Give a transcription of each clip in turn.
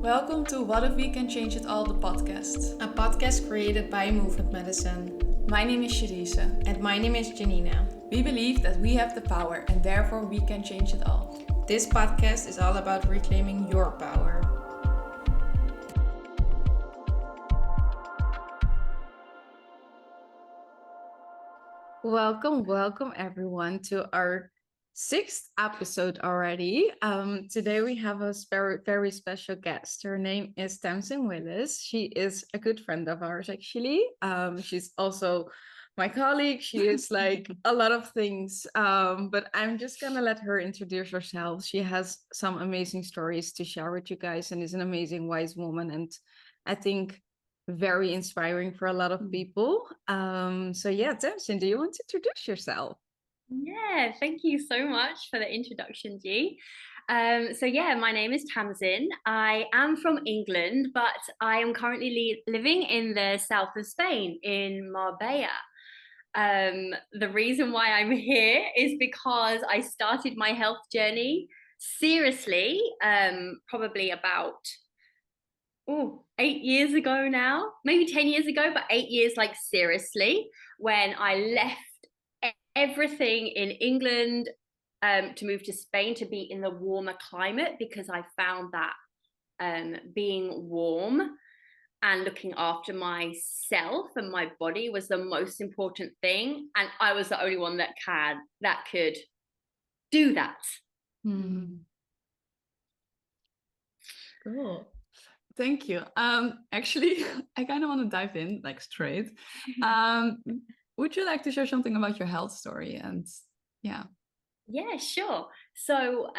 Welcome to What If We Can Change It All, the podcast. A podcast created by Movement.Medicine. My name is Shadisa. And my name is Janina. We believe that we have the power and therefore we can change it all. This podcast is all about reclaiming your power. Welcome everyone to our 6th episode already. Today we have a very special guest. Her name is Tamsin Willis. She is a good friend of ours, actually. She's also my colleague. She is like a lot of things, but I'm just gonna let her introduce herself. She has some amazing stories to share with you guys and is an amazing wise woman, and I think very inspiring for a lot of people. So yeah, Tamsin, do you want to introduce yourself? Yeah, thank you so much for the introduction, G. So yeah, my name is Tamsin. I am from England, but I am currently living in the south of Spain, in Marbella. The reason why I'm here is because I started my health journey seriously, probably about 8 years ago now, maybe 10 years ago, but 8 years, like seriously, when I left everything in England to move to Spain to be in the warmer climate, because I found that being warm and looking after myself and my body was the most important thing, and I was the only one that could do that. Cool. Thank you. Actually, I kind of want to dive in like straight. Would you like to share something about your health story? And yeah, sure. So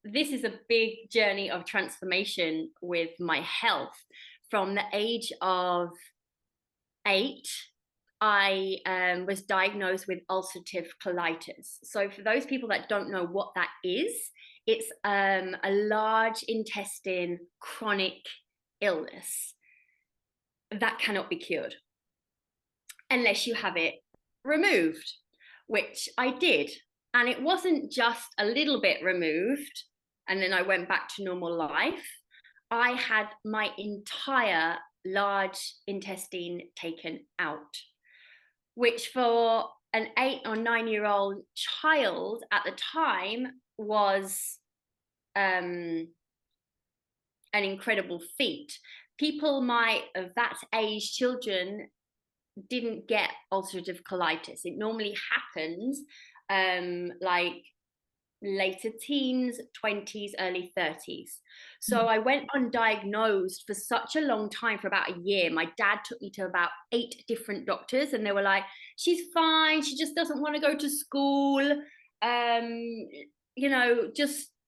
this is a big journey of transformation with my health. From the age of 8, I was diagnosed with ulcerative colitis. So for those people that don't know what that is, it's a large intestine chronic illness that cannot be cured unless you have it removed, which I did. And it wasn't just a little bit removed and then I went back to normal life. I had my entire large intestine taken out, which for an 8 or 9-year-old child at the time was an incredible feat. People of that age, children, didn't get ulcerative colitis. It normally happens like later teens, 20s, early 30s. So I went undiagnosed for such a long time, for about a year. My dad took me to about 8 different doctors, and they were like, she's fine, she just doesn't want to go to school,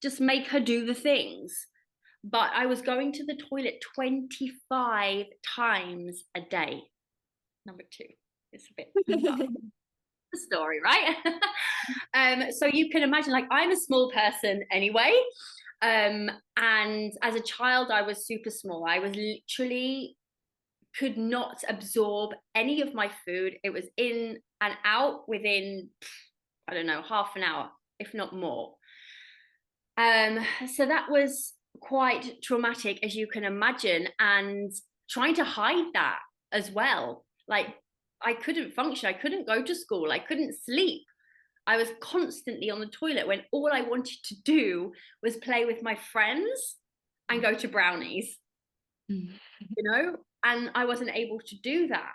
just make her do the things. But I was going to the toilet 25 times a day. Number 2. It's a bit the story, right? So you can imagine, like, I'm a small person anyway, and as a child I was super small. I was literally could not absorb any of my food. It was in and out within, I don't know, half an hour, if not more. So that was quite traumatic, as you can imagine, and trying to hide that as well. Like, I couldn't function. I couldn't go to school. I couldn't sleep. I was constantly on the toilet when all I wanted to do was play with my friends and go to brownies, and I wasn't able to do that.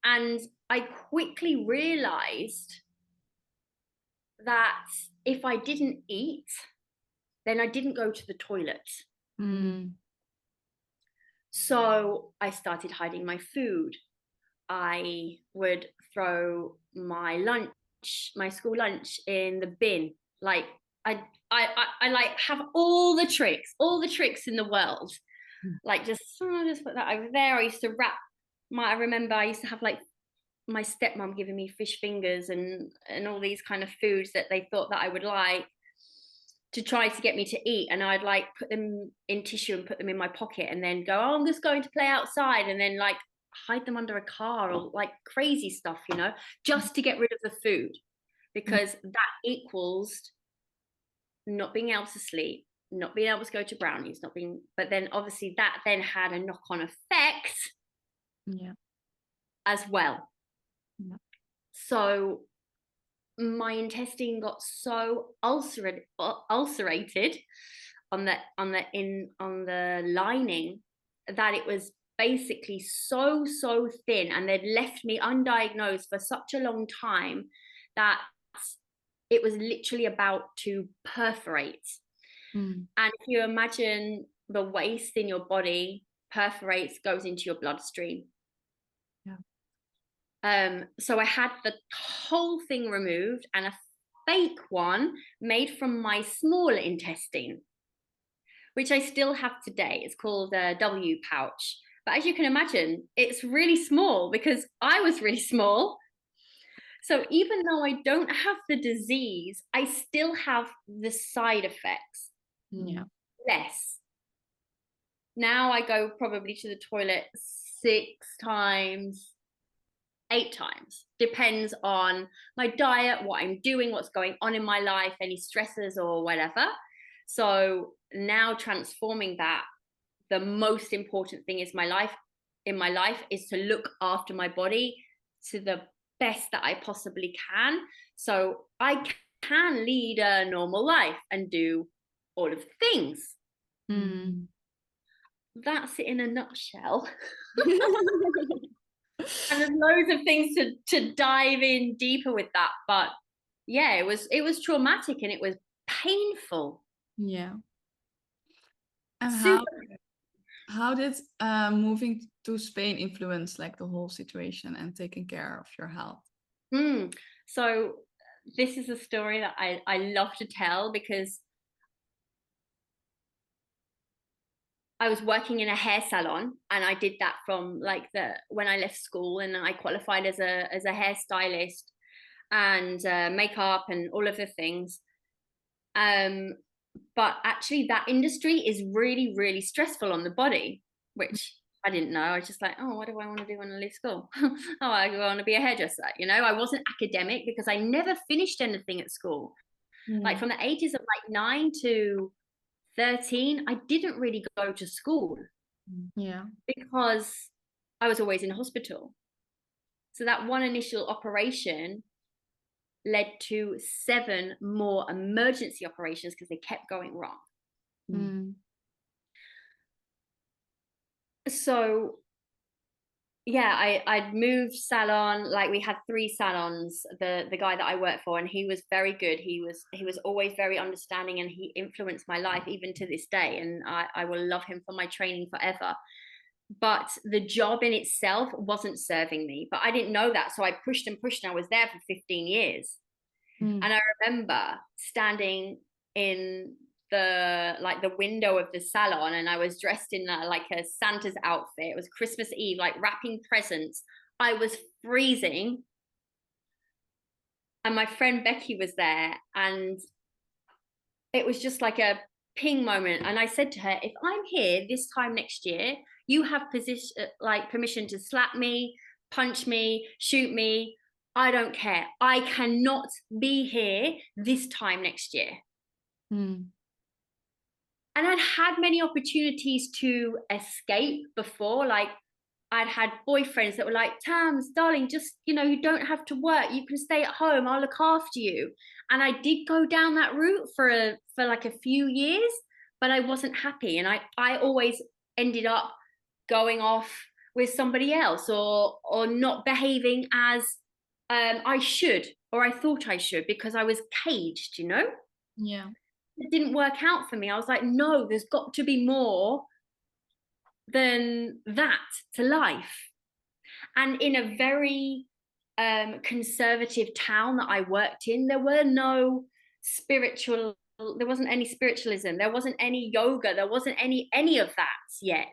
And I quickly realized that if I didn't eat, then I didn't go to the toilet. So I started hiding my food. I would throw my school lunch in the bin. Like I like have all the tricks in the world. Like just put that over there. I used to wrap I remember I used to have like my stepmom giving me fish fingers and all these kind of foods that they thought that I would like, to try to get me to eat, and I'd like put them in tissue and put them in my pocket and then go, I'm just going to play outside, and then like hide them under a car or like crazy stuff, just to get rid of the food, because that equals not being able to sleep, not being able to go to brownies, but then obviously that then had a knock-on effect as well. Yeah. So my intestine got so ulcerated on the lining that it was basically so thin, and they'd left me undiagnosed for such a long time that it was literally about to perforate. And if you imagine the waste in your body perforates, goes into your bloodstream. So I had the whole thing removed and a fake one made from my small intestine, which I still have today. It's called a W pouch. But as you can imagine, it's really small because I was really small. So even though I don't have the disease, I still have the side effects. Less. Now I go probably to the toilet 6 times, 8 times. Depends on my diet, what I'm doing, what's going on in my life, any stresses or whatever. So now transforming that, the most important thing in my life is to look after my body to the best that I possibly can. So I can lead a normal life and do all of the things. That's it in a nutshell. And there's loads of things to dive in deeper with that, but yeah, it was traumatic and it was painful. And how did moving to Spain influence like the whole situation and taking care of your health? So this is a story that I love to tell, because I was working in a hair salon, and I did that from when I left school, and I qualified as a hairstylist and makeup and all of the things. But actually that industry is really, really stressful on the body, which I didn't know. I was just like, oh, what do I want to do when I leave school? Oh, I want to be a hairdresser. I wasn't academic because I never finished anything at school. Like from the ages of 9 to 13, I didn't really go to school. Because I was always in hospital. So that one initial operation led to 7 more emergency operations because they kept going wrong. So yeah, I'd moved salon. Like we had 3 salons. The guy that I worked for, and he was very good. He was always very understanding, and he influenced my life even to this day. And I will love him for my training forever. But the job in itself wasn't serving me. But I didn't know that, so I pushed and pushed, and I was there for 15 years. And I remember standing in the window of the salon, and I was dressed in a Santa's outfit. It was Christmas Eve, wrapping presents. I was freezing, and my friend Becky was there, and it was just like a ping moment. And I said to her, if I'm here this time next year, you have permission to slap me, punch me, shoot me. I don't care. I cannot be here this time next year. And I'd had many opportunities to escape before. I'd had boyfriends that were like, Tams, darling, just, you don't have to work. You can stay at home. I'll look after you. And I did go down that route for a few years, but I wasn't happy. And I always ended up going off with somebody else or not behaving as I should, or I thought I should, because I was caged, Yeah. It didn't work out for me. I was like, no, there's got to be more than that to life. And in a very conservative town that I worked in, there wasn't any spiritualism, there wasn't any yoga, there wasn't any of that yet,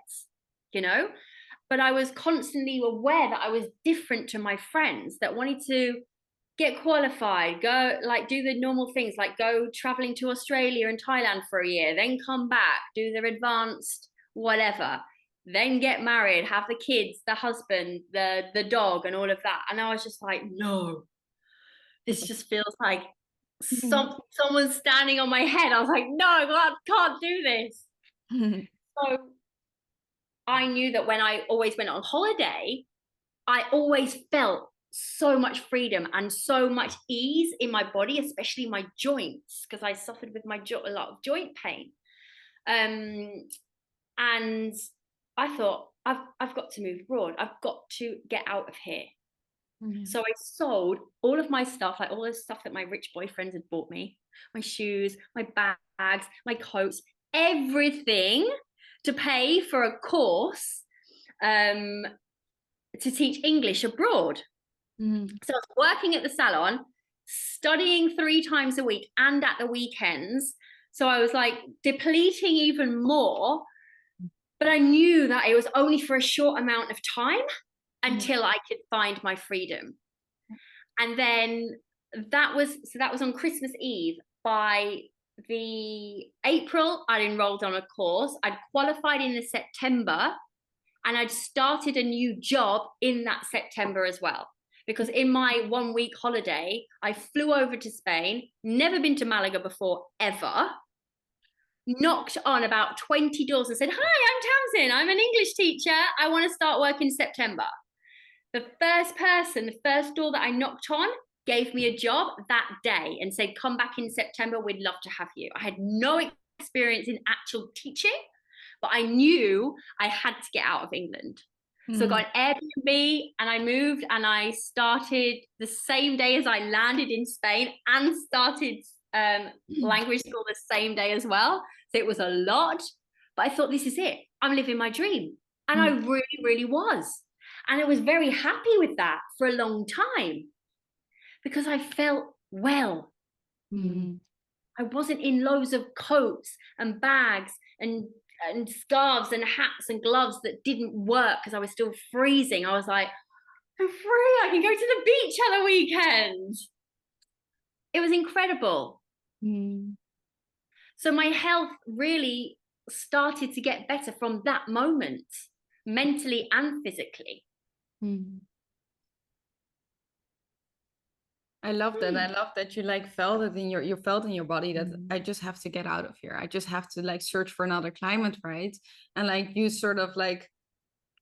but I was constantly aware that I was different to my friends that wanted to get qualified, go do the normal things, go traveling to Australia and Thailand for a year, then come back, do their advanced whatever, then get married, have the kids, the husband, the dog, and all of that. And I was just like, no, this just feels like someone's standing on my head. I was like, no, I can't do this. So I knew that when I always went on holiday, I always felt so much freedom and so much ease in my body, especially my joints, because I suffered with a lot of joint pain. And I thought, I've got to move abroad. I've got to get out of here. So I sold all of my stuff, like all the stuff that my rich boyfriends had bought me, my shoes, my bags, my coats, everything, to pay for a course to teach English abroad. So I was working at the salon, studying 3 times a week and at the weekends. So I was like depleting even more, but I knew that it was only for a short amount of time until I could find my freedom. And then that was on Christmas Eve. By the April, I'd enrolled on a course. I'd qualified in the September, and I'd started a new job in that September as well. Because in my 1-week holiday, I flew over to Spain, never been to Malaga before, ever. Knocked on about 20 doors and said, hi, I'm Tamsin. I'm an English teacher. I want to start work in September. The first door that I knocked on gave me a job that day and said, come back in September. We'd love to have you. I had no experience in actual teaching, but I knew I had to get out of England. So I got an Airbnb and I moved, and I started the same day as I landed in Spain, and started language school the same day as well. So it was a lot, but I thought, this is it. I'm living my dream. And I really, really was. And I was very happy with that for a long time, because I felt well. I wasn't in loads of coats and bags and scarves and hats and gloves that didn't work because I was still freezing. I was like, I'm free. I can go to the beach on the weekend. It was incredible. So my health really started to get better from that moment, mentally and physically. I love that. I love that you like felt it in your body that I just have to get out of here. I just have to like search for another climate, right? And like you sort of like,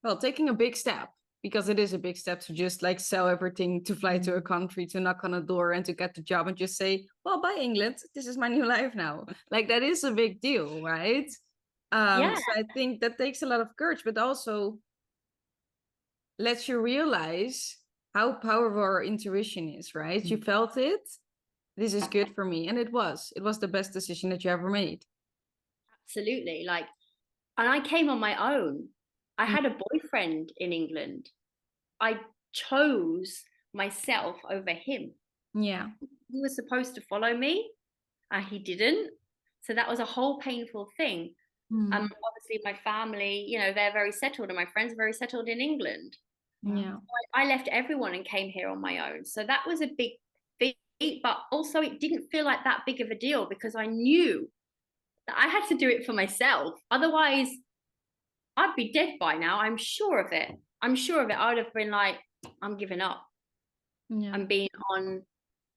well, taking a big step, because it is a big step to just like sell everything, to fly to a country, to knock on a door and to get the job and just say, well, bye England, this is my new life now. Like that is a big deal, right? So I think that takes a lot of courage, but also lets you realize how powerful our intuition is, right? You felt it. This is good for me. And it was the best decision that you ever made. Absolutely. Like, and I came on my own. I had a boyfriend in England. I chose myself over him. Yeah. He was supposed to follow me, and he didn't. So that was a whole painful thing. Obviously my family, you know, they're very settled, and my friends are very settled in England. Yeah. So I left everyone and came here on my own. So that was a big feat, but also it didn't feel like that big of a deal, because I knew that I had to do it for myself. Otherwise, I'd be dead by now. I'm sure of it. I would have been like, I'm giving up. Yeah. I'm being on,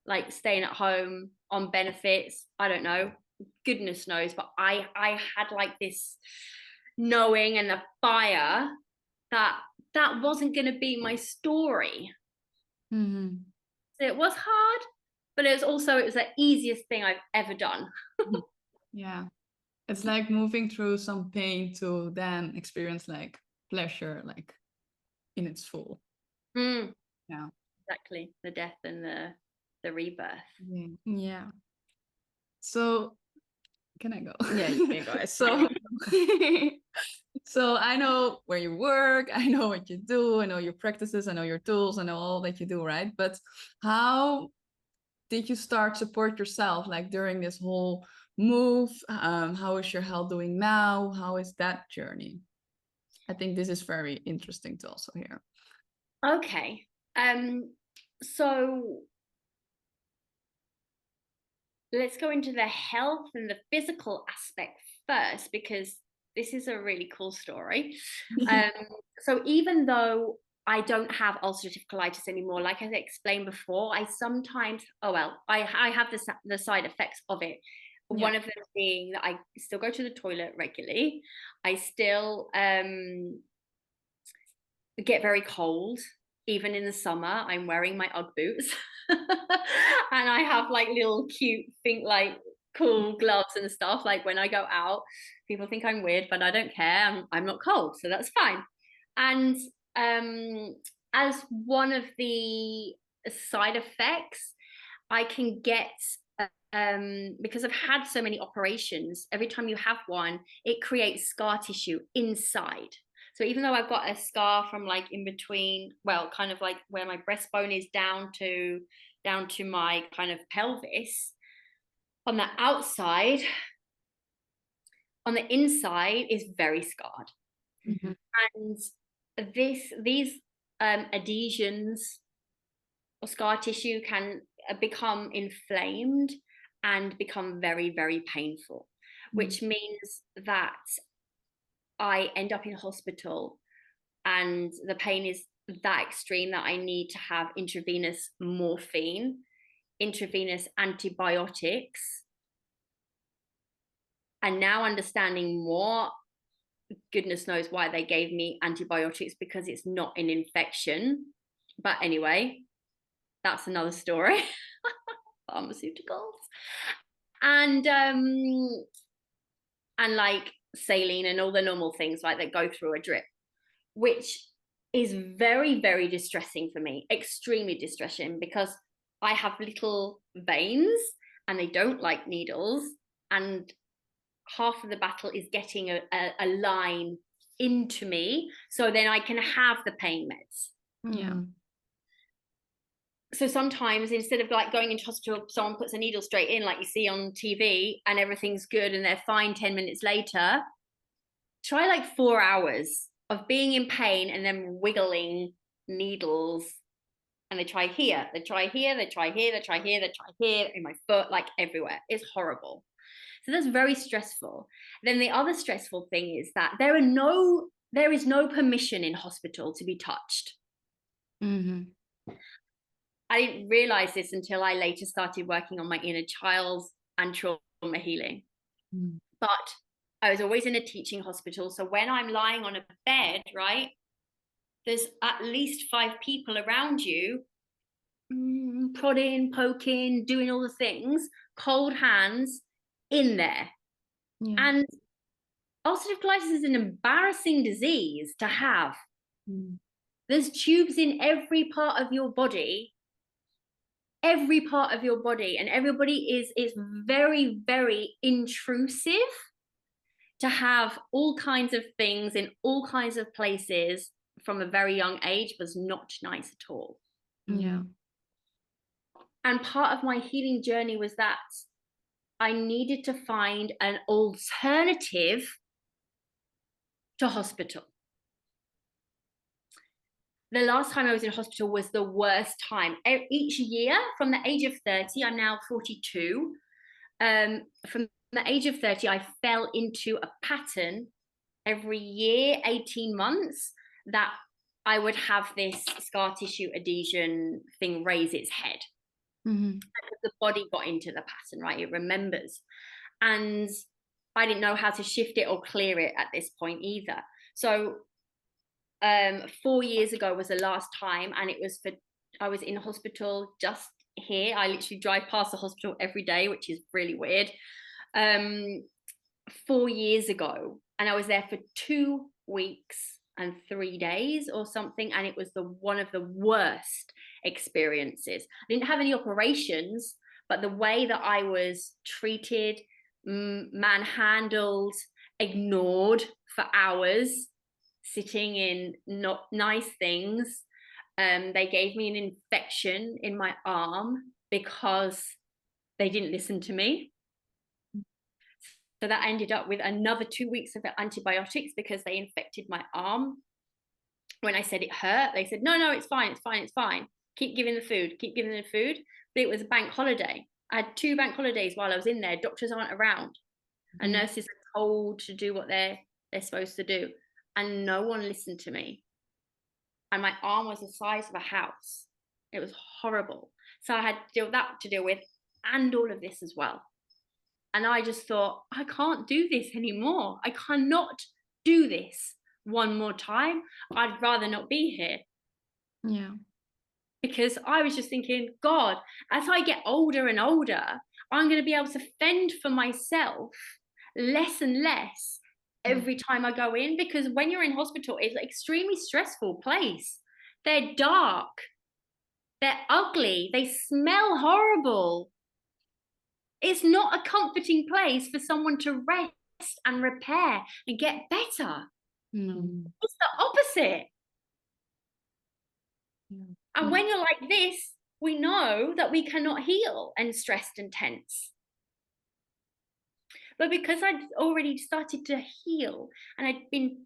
like, staying at home on benefits. I don't know. Goodness knows. But I had like this knowing and the fire that wasn't going to be my story. So it was hard, but it was the easiest thing I've ever done. Yeah. It's like moving through some pain to then experience like pleasure, like in its full. Yeah. Exactly. The death and the rebirth. Yeah. So can I go? Yeah, you can go. So I know where you work, I know what you do, I know your practices, I know your tools, I know all that you do, right? But how did you start support yourself, like during this whole move? How is your health doing now? How is that journey? I think this is very interesting to also hear. Okay. So let's go into the health and the physical aspect first, because this is a really cool story. So even though I don't have ulcerative colitis anymore. Like I explained before, I sometimes, I have the side effects of it. Yeah. One of them being that I still go to the toilet regularly. I still get very cold. Even in the summer, I'm wearing my Ugg boots. And I have like little cute, like cool gloves and stuff. Like when I go out, people think I'm weird, but I don't care. I'm not cold, so that's fine. And as one of the side effects, I can get because I've had so many operations, every time you have one, it creates scar tissue inside. So even though I've got a scar from like in between, well, kind of like where my breastbone is down to my kind of pelvis, on the outside, on the inside is very scarred. Mm-hmm. And these adhesions or scar tissue can become inflamed and become very, very painful, which means that I end up in hospital and the pain is that extreme that I need to have intravenous morphine, intravenous antibiotics. And now understanding more, goodness knows why they gave me antibiotics, because it's not an infection. But anyway, that's another story. Pharmaceuticals. And like saline and all the normal things like that go through a drip, which is very, very distressing for me, extremely distressing, because I have little veins and they don't like needles, and half of the battle is getting a line into me so then I can have the pain meds. Yeah. So sometimes instead of like going into hospital, someone puts a needle straight in like you see on TV and everything's good and they're fine 10 minutes later, try like 4 hours of being in pain and then wiggling needles. And they try here, they try here, they try here, they try here, they try here, in my foot, like everywhere. It's horrible. So that's very stressful. Then the other stressful thing is that there is no permission in hospital to be touched. Mm-hmm. I didn't realize this until I later started working on my inner child and trauma healing. But I was always in a teaching hospital. So when I'm lying on a bed, right, there's at least 5 people around you, prodding, poking, doing all the things, cold hands in there. Yeah. And ulcerative colitis is an embarrassing disease to have. There's tubes in every part of your body, and everybody is very, very intrusive to have all kinds of things in all kinds of places from a very young age was not nice at all. Yeah. And part of my healing journey was that I needed to find an alternative to hospital. The last time I was in hospital was the worst time. Each year from the age of 30, I'm now 42. From the age of 30, I fell into a pattern every year, 18 months, that I would have this scar tissue adhesion thing raise its head. Because the body got into the pattern, right? It remembers. And I didn't know how to shift it or clear it at this point either. So 4 years ago was the last time, and I was in hospital just here. I literally drive past the hospital every day, which is really weird. 4 years ago, and I was there for 2 weeks and 3 days or something, and it was one of the worst experiences. I didn't have any operations, but the way that I was treated, manhandled, ignored for hours, sitting in not nice things. They gave me an infection in my arm because they didn't listen to me. So that ended up with another 2 weeks of antibiotics because they infected my arm. When I said it hurt, they said, no, it's fine, it's fine, it's fine. Keep giving the food, keep giving the food. But it was a bank holiday. I had 2 bank holidays while I was in there. Doctors aren't around. And nurses are told to do what they're supposed to do. And no one listened to me. and my arm was the size of a house. It was horrible. So I had that to deal with, and all of this as well. And I just thought, I can't do this anymore. I cannot do this one more time. I'd rather not be here. Yeah. Because I was just thinking, God, as I get older and older, I'm going to be able to fend for myself less and less every time I go in. Because when you're in hospital, it's an extremely stressful place. They're dark. They're ugly. They smell horrible. It's not a comforting place for someone to rest and repair and get better. It's the opposite. And when you're like this, we know that we cannot heal and stressed and tense. But because I'd already started to heal, and I'd been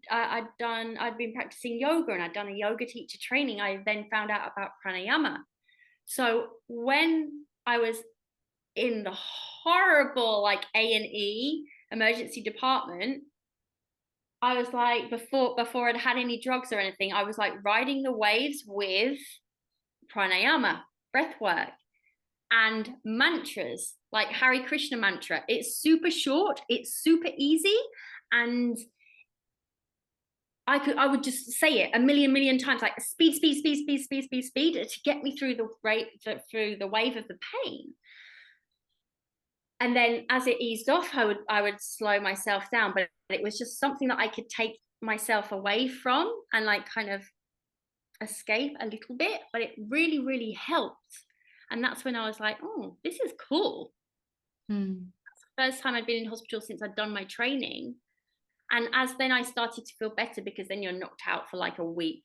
practicing yoga, and I'd done a yoga teacher training, I then found out about pranayama. So when I was in the horrible like A&E emergency department, I was like, before I'd had any drugs or anything, I was like riding the waves with pranayama, breath work, and mantras like Hare Krishna mantra. It's super short, it's super easy, and I would just say it a million times, like speed to get me through the wave of the pain. And then as it eased off, I would slow myself down, but it was just something that I could take myself away from and like kind of escape a little bit, but it really, really helped. And that's when I was like, oh, this is cool. That's the first time I'd been in hospital since I'd done my training. And as then I started to feel better, because then you're knocked out for like a week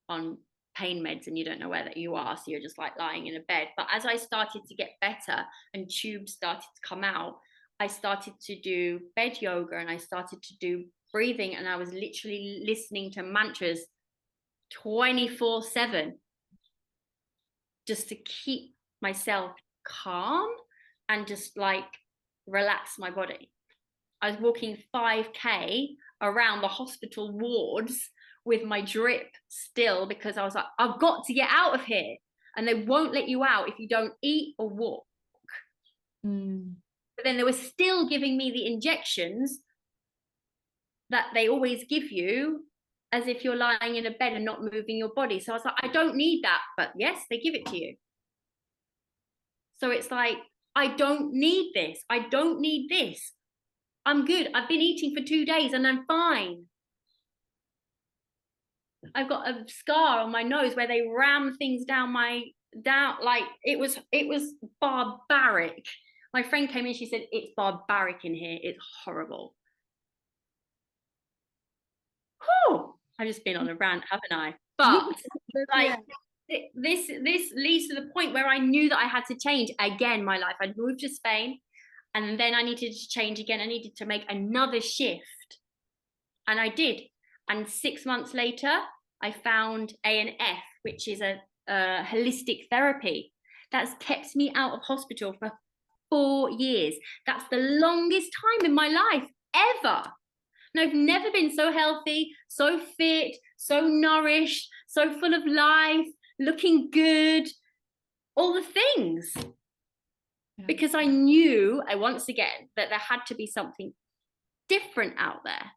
on pain meds and you don't know where that you are, so you're just like lying in a bed. But as I started to get better and tubes started to come out, I started to do bed yoga and I started to do breathing, and I was literally listening to mantras 24/7 just to keep myself calm and just like relax my body. I was walking 5K around the hospital wards with my drip still, because I was like, I've got to get out of here, and they won't let you out if you don't eat or walk. But then they were still giving me the injections that they always give you as if you're lying in a bed and not moving your body. So I was like, I don't need that, but yes, they give it to you. So it's like, I don't need this. I don't need this. I'm good. I've been eating for 2 days and I'm fine. I've got a scar on my nose where they ram things down like it was barbaric. My friend came in, she said, it's barbaric in here. It's horrible. Whew, I've just been on a rant, haven't I? But like this leads to the point where I knew that I had to change again my life. I'd moved to Spain, and then I needed to change again. I needed to make another shift, and I did. And 6 months later, I found A&F, which is a holistic therapy that's kept me out of hospital for 4 years. That's the longest time in my life ever. And I've never been so healthy, so fit, so nourished, so full of life, looking good, all the things. Yeah. Because I knew, once again, that there had to be something different out there.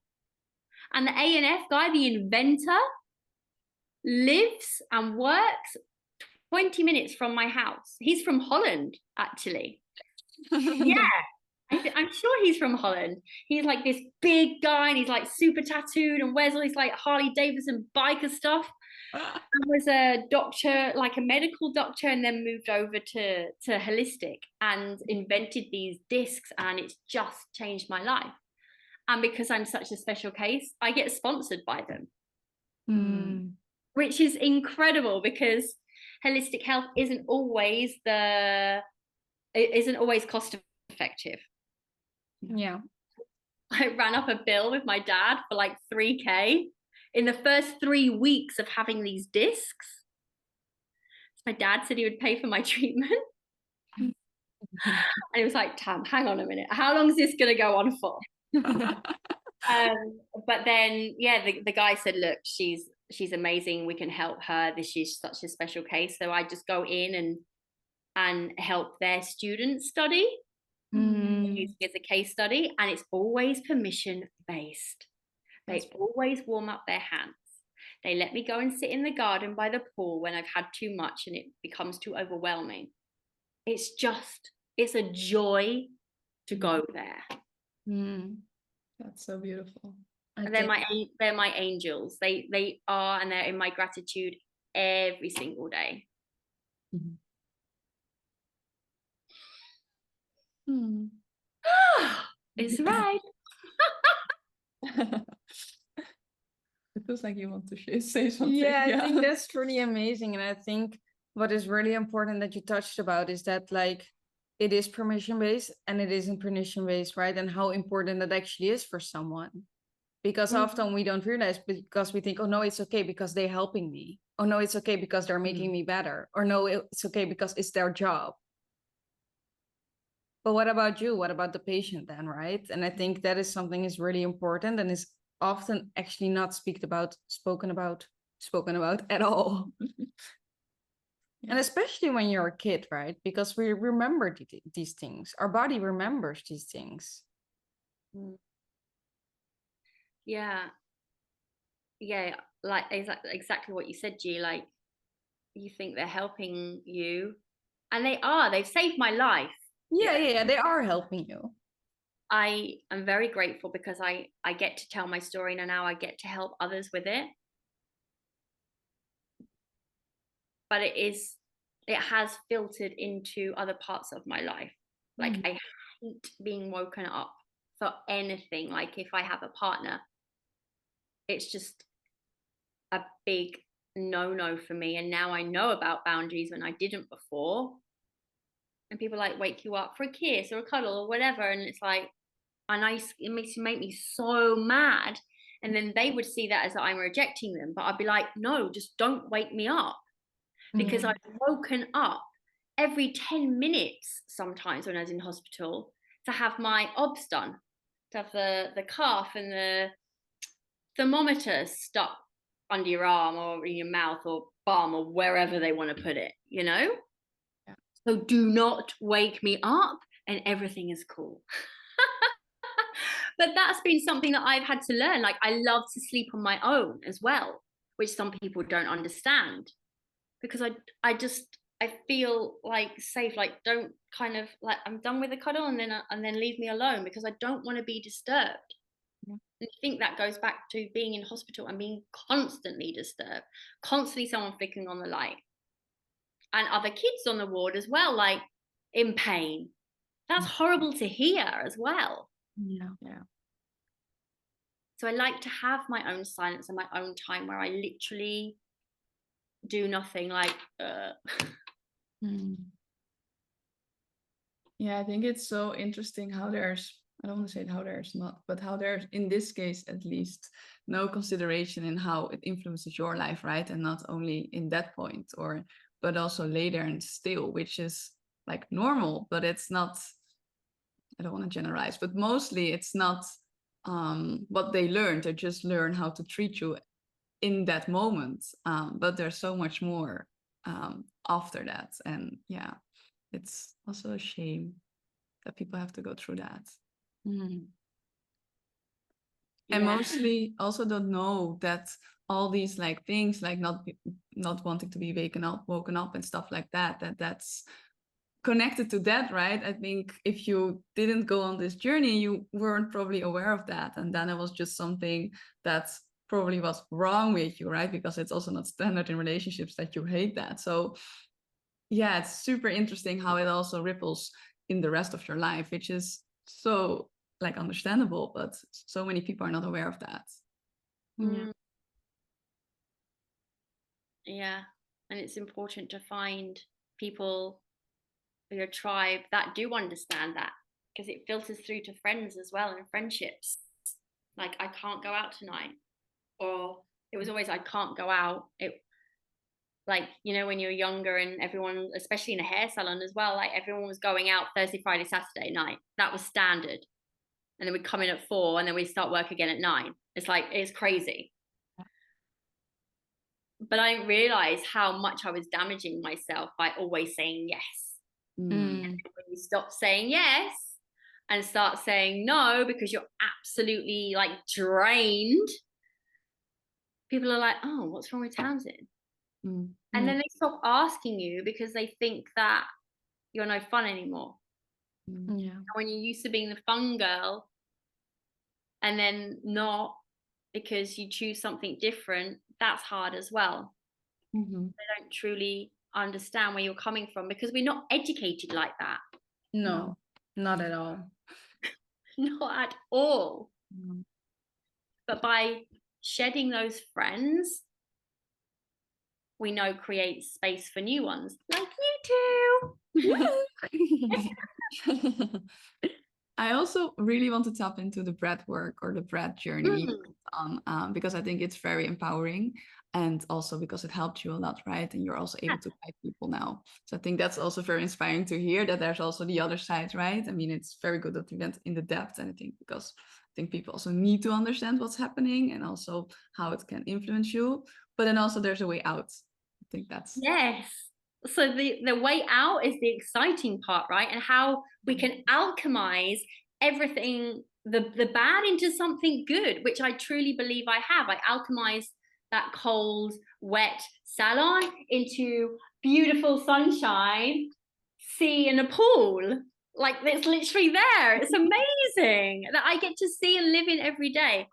And the A&F guy, the inventor, lives and works 20 minutes from my house. He's from Holland, actually. Yeah. I'm sure he's from Holland. He's like this big guy, and he's like super tattooed and wears all these like Harley Davidson biker stuff. I was a doctor, like a medical doctor, and then moved over to holistic and invented these discs, and it's just changed my life. And because I'm such a special case, I get sponsored by them, which is incredible, because holistic health isn't always cost effective. Yeah. I ran up a bill with my dad for like 3K in the first 3 weeks of having these discs. My dad said he would pay for my treatment. And it was like, Tam, hang on a minute. How long is this going to go on for? But then, yeah, the guy said, look, she's she's amazing, we can help her, this is such a special case. So I just go in and help their students study, using it as a case study, and it's always permission based. They always warm up their hands. They let me go and sit in the garden by the pool when I've had too much and it becomes too overwhelming. It's a joy to go there. That's so beautiful. They're my angels. They are, and they're in my gratitude every single day. It's right. It feels like you want to say something. Yeah, I think that's truly amazing. And I think what is really important that you touched about is that, like, it is permission based and it isn't permission based, right? And how important that actually is for someone. Because often we don't realize, because we think, oh no, it's okay because they're helping me. Oh no, it's okay because they're making me better. Or no, it's okay because it's their job. But what about you? What about the patient then, right? And I think that is something is really important and is often actually not spoken about at all. And especially when you're a kid, right? Because we remember these things. Our body remembers these things. Yeah, like exactly what you said, G. Like, you think they're helping you, and they've saved my life. Yeah, they are helping you. I am very grateful because I get to tell my story, and now I get to help others with it. But it has filtered into other parts of my life. Like, I hate being woken up for anything. Like, if I have a partner, it's just a big no for me. And now I know about boundaries when I didn't before. And people like wake you up for a kiss or a cuddle or whatever, and it's like, it makes me so mad. And then they would see that as I'm rejecting them, but I'd be like, no, just don't wake me up, because I've woken up every 10 minutes sometimes when I was in hospital to have my obs done, to have the cuff and the thermometer stuck under your arm or in your mouth or bum or wherever they want to put it, So do not wake me up and everything is cool. But that's been something that I've had to learn. Like, I love to sleep on my own as well, which some people don't understand, because I feel like safe. Like, don't kind of like, I'm done with the cuddle and then leave me alone, because I don't want to be disturbed. And I think that goes back to being in hospital and being constantly disturbed, constantly someone flicking on the light, and other kids on the ward as well, like in pain. That's horrible to hear as well. Yeah. So I like to have my own silence and my own time where I literally do nothing. Like, Yeah, I think it's so interesting how I don't want to say how there's not, but how there's, in this case at least, no consideration in how it influences your life, right? And not only in that point, but also later and still, which is like normal, but it's not, I don't want to generalize, but mostly it's not what they learned. They just learn how to treat you in that moment. But there's so much more after that. And yeah, it's also a shame that people have to go through that. And mostly also don't know that all these like things, like not wanting to be woken up and stuff like that's connected to that, right? I think if you didn't go on this journey, you weren't probably aware of that, and then it was just something that probably was wrong with you, right? Because it's also not standard in relationships that you hate that. So yeah, it's super interesting how it also ripples in the rest of your life, which is so like understandable, but so many people are not aware of that. Yeah, and it's important to find people, your tribe, that do understand that, because it filters through to friends as well, and friendships. Like, I can't go out tonight, or it was always I can't go out. It, like, when you're younger and everyone, especially in a hair salon as well, like everyone was going out Thursday, Friday, Saturday night. That was standard. And then we'd come in at 4 and then we'd start work again at 9. It's like, it's crazy. but I didn't realize how much I was damaging myself by always saying yes. When you stop saying yes and start saying no because you're absolutely like drained, people are like, oh, what's wrong with Tamsin? And then they stop asking you because they think that you're no fun anymore. Yeah. And when you're used to being the fun girl and then not because you choose something different, that's hard as well. They don't truly understand where you're coming from because we're not educated like that. No, not at all. Not at all. But by shedding those friends, we know creates space for new ones, like you two. I also really want to tap into the breath work or the breath journey because I think it's very empowering, and also because it helped you a lot, right? And you're also able to guide people now. So I think that's also very inspiring to hear that there's also the other side, right? I mean, it's very good that we went in the depth, and I think because I think people also need to understand what's happening and also how it can influence you. But then also there's a way out. I think that's So the way out is the exciting part, right? And how we can alchemize everything, the bad into something good, which I truly believe I have. I alchemized that cold, wet salon into beautiful sunshine, sea and a pool. Like it's literally there. It's amazing that I get to see and live in every day.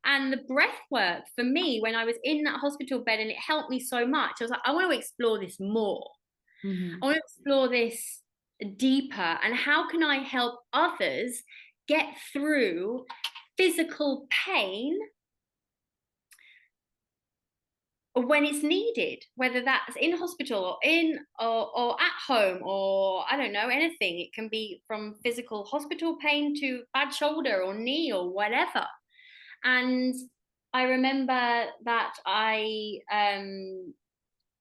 And the breath work for me, when I was in that hospital bed, and it helped me so much, I was like, I want to explore this more. I want to explore this deeper. And how can I help others get through physical pain when it's needed, whether that's in hospital or at home, or I don't know, anything. It can be from physical hospital pain to bad shoulder or knee or whatever. And I remember that I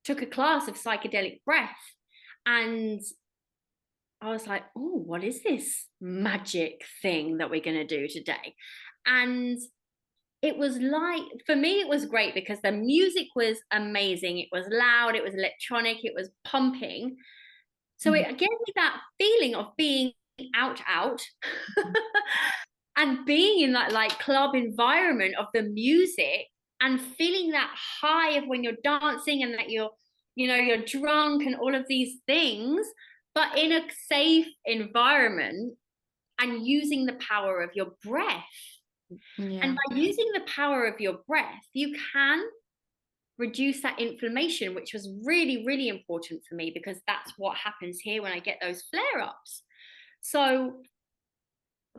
took a class of psychedelic breath, and I was like, oh, what is this magic thing that we're going to do today? And it was like, for me, it was great because the music was amazing. It was loud, it was electronic, it was pumping. So it gave me that feeling of being out and being in that like club environment of the music and feeling that high of when you're dancing and that you're drunk and all of these things, but in a safe environment and using the power of your breath. And by using the power of your breath, you can reduce that inflammation, which was really, really important for me because that's what happens here when I get those flare-ups. So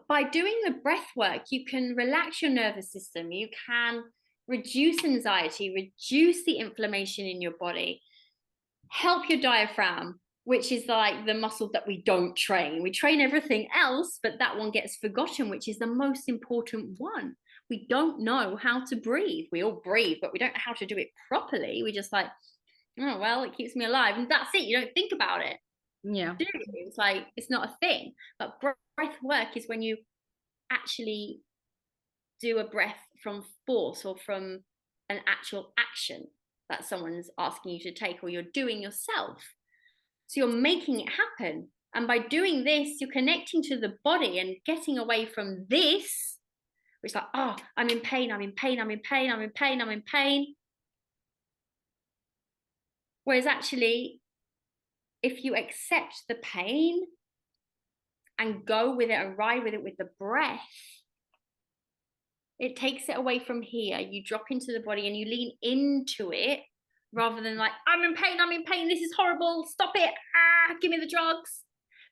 by doing the breath work, you can relax your nervous system, you can reduce anxiety, reduce the inflammation in your body, help your diaphragm, which is like the muscle that we don't train. We train everything else, but that one gets forgotten, which is the most important one. We don't know how to breathe. We all breathe, but we don't know how to do it properly. We just like, oh, well, it keeps me alive. And that's it. You don't think about it. Yeah. It's like, it's not a thing. But breath work is when you actually do a breath from force or from an actual action that someone's asking you to take or you're doing yourself. So you're making it happen. And by doing this, you're connecting to the body and getting away from this, which is like, oh, I'm in pain, I'm in pain, I'm in pain, I'm in pain, I'm in pain. Whereas actually, if you accept the pain and go with it and ride with it with the breath, it takes it away from here. You drop into the body and you lean into it rather than like, I'm in pain, this is horrible, stop it, give me the drugs.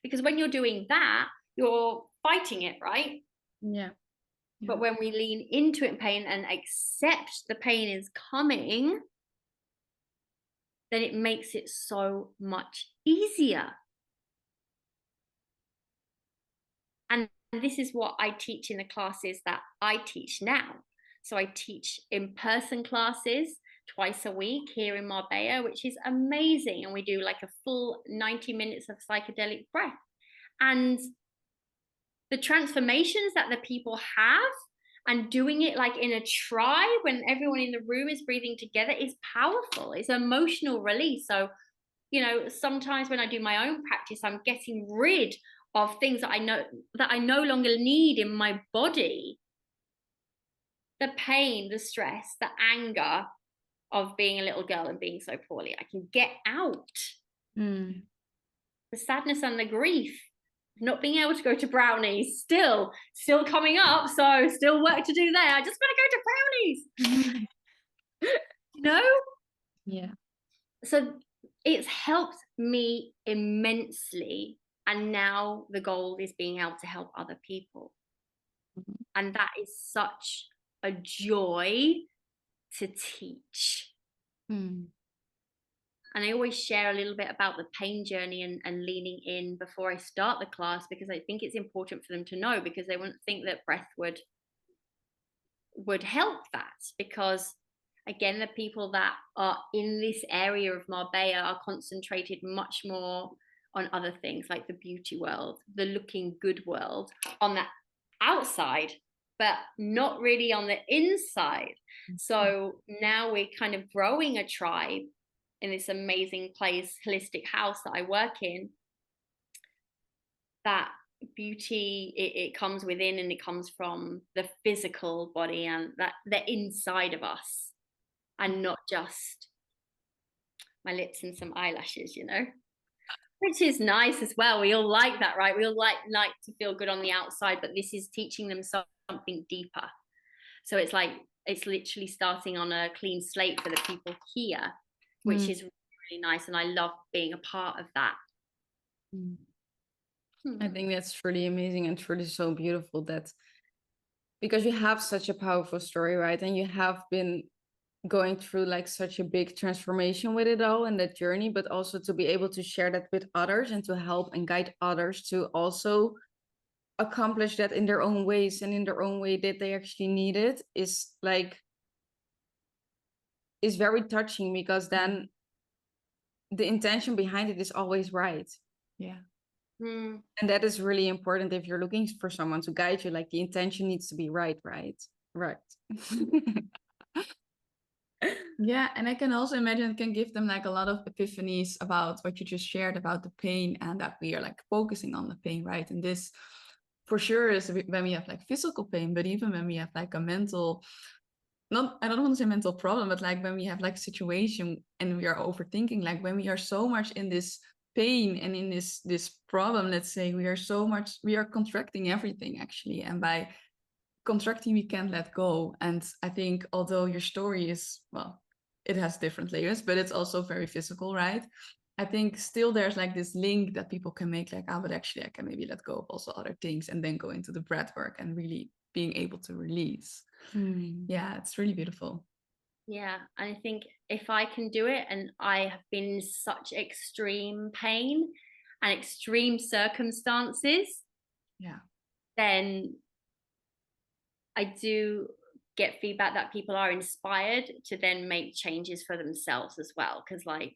Because when you're doing that, you're fighting it, right? Yeah. But when we lean into it in pain and accept the pain is coming, then it makes it so much easier. And this is what I teach in the classes that I teach now. So I teach in-person classes twice a week here in Marbella, which is amazing. And we do like a full 90 minutes of psychedelic breath. And the transformations that the people have And doing it like in a tribe when everyone in the room is breathing together is powerful. It's an emotional release. So, you know, sometimes when I do my own practice, I'm getting rid of things that I no longer need in my body. The pain, the stress, the anger of being a little girl and being so poorly. I can get out. Mm. The sadness and the grief, not being able to go to brownies, still coming up. So still work to do there. I just want to go to brownies. You know? Yeah. So it's helped me immensely. And now the goal is being able to help other people. Mhm. And that is such a joy to teach. Mm. And I always share a little bit about the pain journey and leaning in before I start the class, because I think it's important for them to know, because they wouldn't think that breath would help that. Because again, the people that are in this area of Marbella are concentrated much more on other things like the beauty world, the looking good world, on the outside, but not really on the inside. So now we're kind of growing a tribe in this amazing place, holistic house that I work in, that beauty, it comes within, and it comes from the physical body and that the inside of us, and not just my lips and some eyelashes, you know, which is nice as well. We all like that, right? We all like to feel good on the outside, but this is teaching them something deeper. So it's like, it's literally starting on a clean slate for the people here, which is really nice. And I love being a part of that. I think that's really amazing and truly so beautiful, that because you have such a powerful story, right? And you have been going through like such a big transformation with it all and that journey, but also to be able to share that with others and to help and guide others to also accomplish that in their own ways and in their own way that they actually need it, is very touching, because then the intention behind it is always right. Yeah. And that is really important if you're looking for someone to guide you. Like the intention needs to be right. Yeah, and I can also imagine it can give them like a lot of epiphanies about what you just shared about the pain, and that we are like focusing on the pain, right? And this for sure is when we have like physical pain, but even when we have like a mental, I don't want to say mental problem, but like when we have like a situation and we are overthinking, like when we are so much in this pain and in this problem, let's say, we are contracting everything actually. And by contracting, we can't let go. And I think although your story is, well, it has different layers, but it's also very physical, right? I think still there's like this link that people can make, like, but actually I can maybe let go of also other things and then go into the breath work and really being able to release. Yeah, it's really beautiful. Yeah, and I think if I can do it, and I have been in such extreme pain and extreme circumstances, then I do get feedback that people are inspired to then make changes for themselves as well. Because like,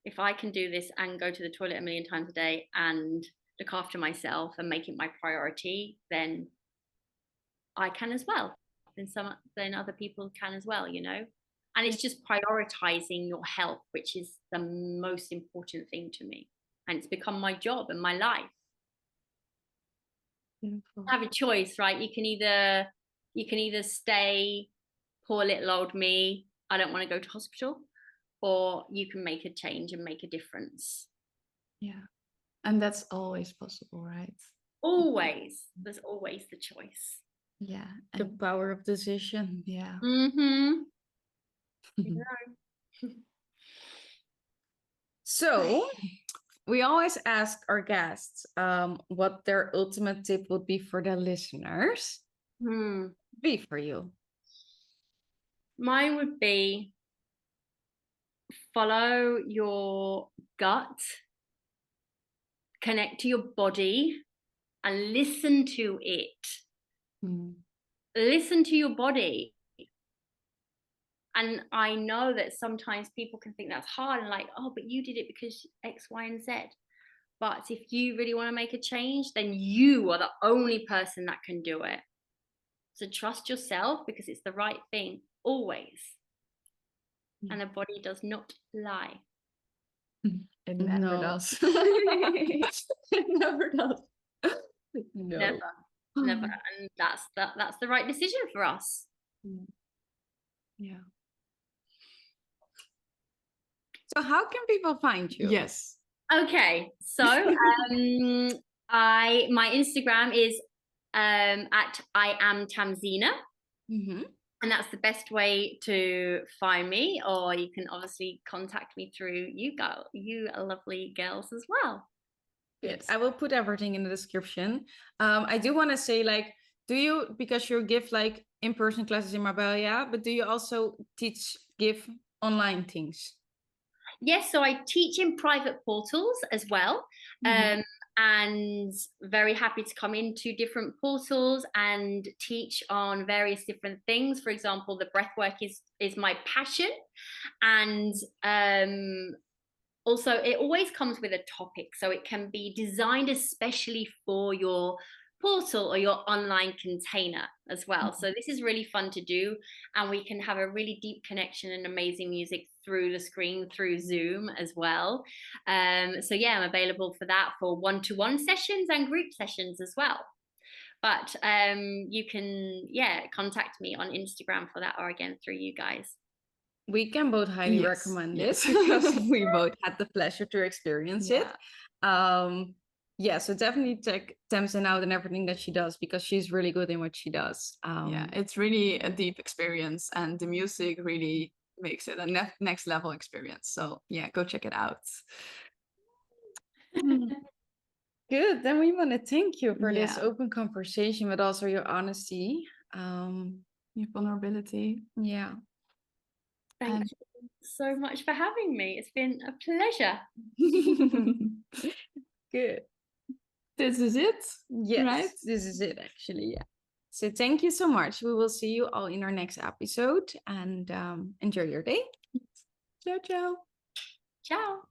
if I can do this and go to the toilet a million times a day and look after myself and make it my priority, then I can as well. Then other people can as well, you know. And it's just prioritizing your health, which is the most important thing to me. And it's become my job and my life. Beautiful. Have a choice, right? You can either stay poor little old me, I don't want to go to hospital, or you can make a change and make a difference. Yeah. And that's always possible, right? Always. There's always the choice. Yeah. The power of decision. Yeah. So we always ask our guests what their ultimate tip would be for the listeners. Be for you. Mine would be follow your gut, connect to your body, and listen to it. Listen to your body. And I know that sometimes people can think that's hard and like, oh, but you did it because X, Y, and Z. But if you really want to make a change, then you are the only person that can do it. So trust yourself, because it's the right thing always. And the body does not lie. It never No. does. It never does. No. Never. And that's the right decision for us. Yeah. So how can people find you? Yes. Okay, so my Instagram is at I am Tamsina. Mm-hmm. And that's the best way to find me, or you can obviously contact me through you lovely girls as well. Yes, I will put everything in the description. I do want to say, like, do you, because you give like in-person classes in Marbella, but do you also give online things? Yes, so I teach in private portals as well. And very happy to come into different portals and teach on various different things. For example, the breathwork is my passion. And also it always comes with a topic, so it can be designed especially for your portal or your online container as well. So this is really fun to do, and we can have a really deep connection and amazing music through the screen, through Zoom as well. So yeah, I'm available for that, for one-to-one sessions and group sessions as well. But you can contact me on Instagram for that, or again through you guys. We can both highly recommend it because we both had the pleasure to experience it. So definitely check Tamsin out and everything that she does, because she's really good in what she does. It's really a deep experience, and the music really makes it a next level experience. So yeah, go check it out. Good. Then we want to thank you for this open conversation, but also your honesty, your vulnerability. Yeah. Thank you so much for having me. It's been a pleasure. Good. This is it. Yes, right? This is it, actually. Yeah. So thank you so much. We will see you all in our next episode, and enjoy your day. Ciao, ciao. Ciao.